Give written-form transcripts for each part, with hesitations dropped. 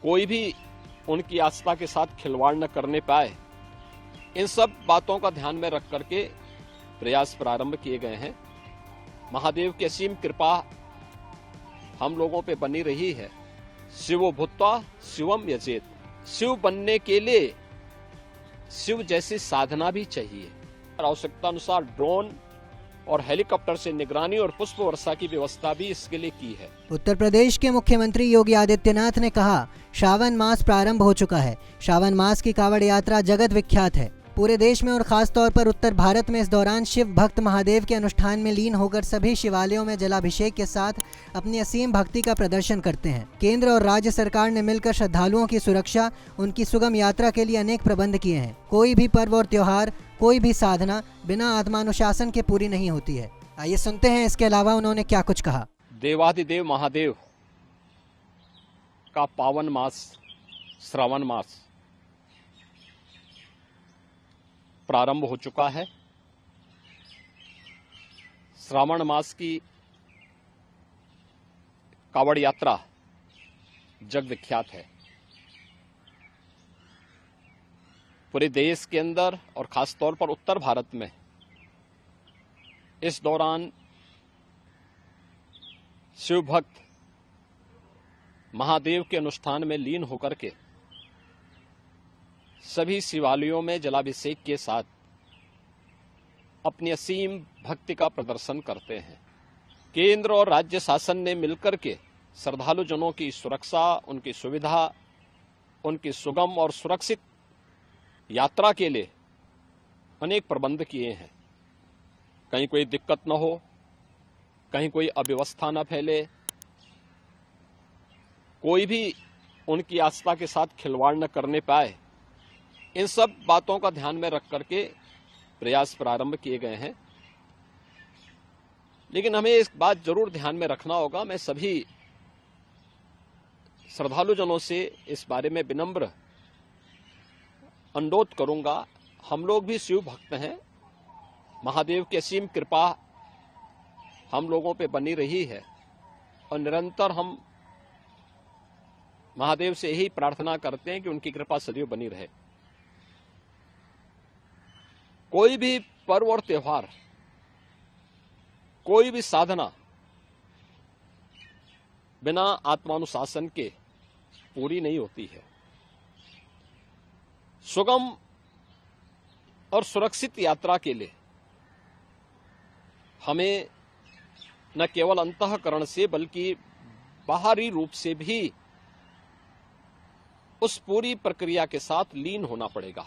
कोई भी उनकी आस्था के साथ खिलवाड़ न करने पाए, इन सब बातों का ध्यान में रख करके प्रयास प्रारंभ किए गए हैं। महादेव की असीम कृपा हम लोगों पे बनी रही है। शिवो भूत्वा शिवम यजेत। शिव बनने के लिए शिव जैसी साधना भी चाहिए। आवश्यकता अनुसार ड्रोन और हेलीकॉप्टर से निगरानी और पुष्प वर्षा की व्यवस्था भी इसके लिए की है। उत्तर प्रदेश के मुख्यमंत्री योगी आदित्यनाथ ने कहा, श्रावण मास प्रारंभ हो चुका है। श्रावण मास की कावड़ यात्रा जगत विख्यात है। पूरे देश में और खास तौर पर उत्तर भारत में इस दौरान शिव भक्त महादेव के अनुष्ठान में लीन होकर सभी शिवालयों में जलाभिषेक के साथ अपनी असीम भक्ति का प्रदर्शन करते हैं। केंद्र और राज्य सरकार ने मिलकर श्रद्धालुओं की सुरक्षा, उनकी सुगम यात्रा के लिए अनेक प्रबंध किए हैं। कोई भी पर्व और त्योहार, कोई भी साधना बिना आत्मानुशासन के पूरी नहीं होती है। आइए सुनते हैं इसके अलावा उन्होंने क्या कुछ कहा। देवाधिदेव महादेव का पावन मास श्रावण मास प्रारंभ हो चुका है। श्रावण मास की कावड़ यात्रा जग विख्यात है। पूरे देश के अंदर और खास तौर पर उत्तर भारत में इस दौरान शिव भक्त महादेव के अनुष्ठान में लीन होकर के सभी शिवालयों में जलाभिषेक के साथ अपनी असीम भक्ति का प्रदर्शन करते हैं। केंद्र और राज्य शासन ने मिलकर के श्रद्धालु जनों की सुरक्षा, उनकी सुविधा, उनकी सुगम और सुरक्षित यात्रा के लिए अनेक प्रबंध किए हैं। कहीं कोई दिक्कत न हो, कहीं कोई अव्यवस्था न फैले, कोई भी उनकी आस्था के साथ खिलवाड़ न करने पाए, इन सब बातों का ध्यान में रख करके प्रयास प्रारंभ किए गए हैं। लेकिन हमें एक बात जरूर ध्यान में रखना होगा। मैं सभी श्रद्धालु जनों से इस बारे में विनम्र अनुरोध करूंगा। हम लोग भी शिव भक्त हैं। महादेव की असीम कृपा हम लोगों पे बनी रही है और निरंतर हम महादेव से यही प्रार्थना करते हैं कि उनकी कृपा सदैव बनी रहे। कोई भी पर्व और त्योहार, कोई भी साधना बिना आत्मानुशासन के पूरी नहीं होती है। सुगम और सुरक्षित यात्रा के लिए हमें न केवल अंतःकरण से बल्कि बाहरी रूप से भी उस पूरी प्रक्रिया के साथ लीन होना पड़ेगा।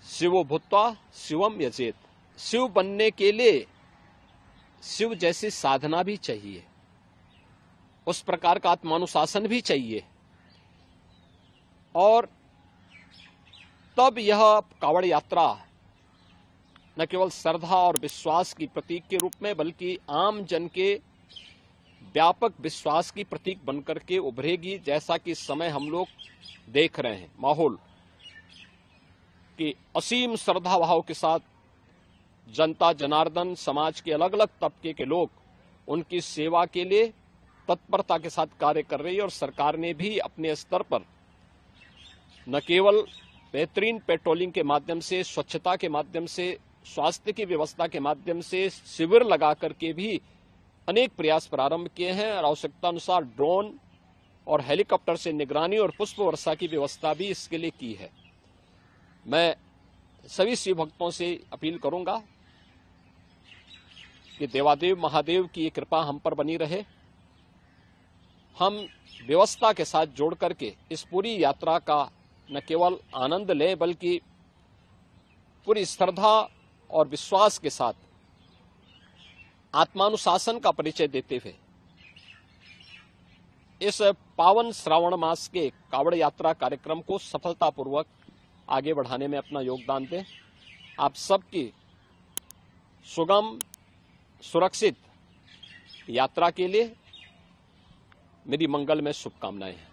शिवो भूत्वा शिवम यजेत। शिव बनने के लिए शिव जैसी साधना भी चाहिए, उस प्रकार का आत्मानुशासन भी चाहिए, और तब यह कावड़ यात्रा न केवल श्रद्धा और विश्वास की प्रतीक के रूप में बल्कि आम जन के व्यापक विश्वास की प्रतीक बनकर के उभरेगी। जैसा कि इस समय हम लोग देख रहे हैं माहौल कि असीम श्रद्धा भाव के साथ जनता जनार्दन, समाज के अलग अलग तबके के लोग उनकी सेवा के लिए तत्परता के साथ कार्य कर रही है। और सरकार ने भी अपने स्तर पर न केवल बेहतरीन पेट्रोलिंग के माध्यम से, स्वच्छता के माध्यम से, स्वास्थ्य की व्यवस्था के माध्यम से शिविर लगा करके भी अनेक प्रयास प्रारंभ किए हैं और आवश्यकता अनुसार ड्रोन और हेलीकॉप्टर से निगरानी और पुष्प वर्षा की व्यवस्था भी इसके लिए की है। मैं सभी शिव भक्तों से अपील करूंगा कि देवादेव महादेव की ये कृपा हम पर बनी रहे। हम व्यवस्था के साथ जोड़ करके इस पूरी यात्रा का न केवल आनंद लें बल्कि पूरी श्रद्धा और विश्वास के साथ आत्मानुशासन का परिचय देते हुए इस पावन श्रावण मास के कावड़ यात्रा कार्यक्रम को सफलतापूर्वक आगे बढ़ाने में अपना योगदान दें। आप सबकी सुगम सुरक्षित यात्रा के लिए मेरी मंगलमय शुभकामनाएं हैं।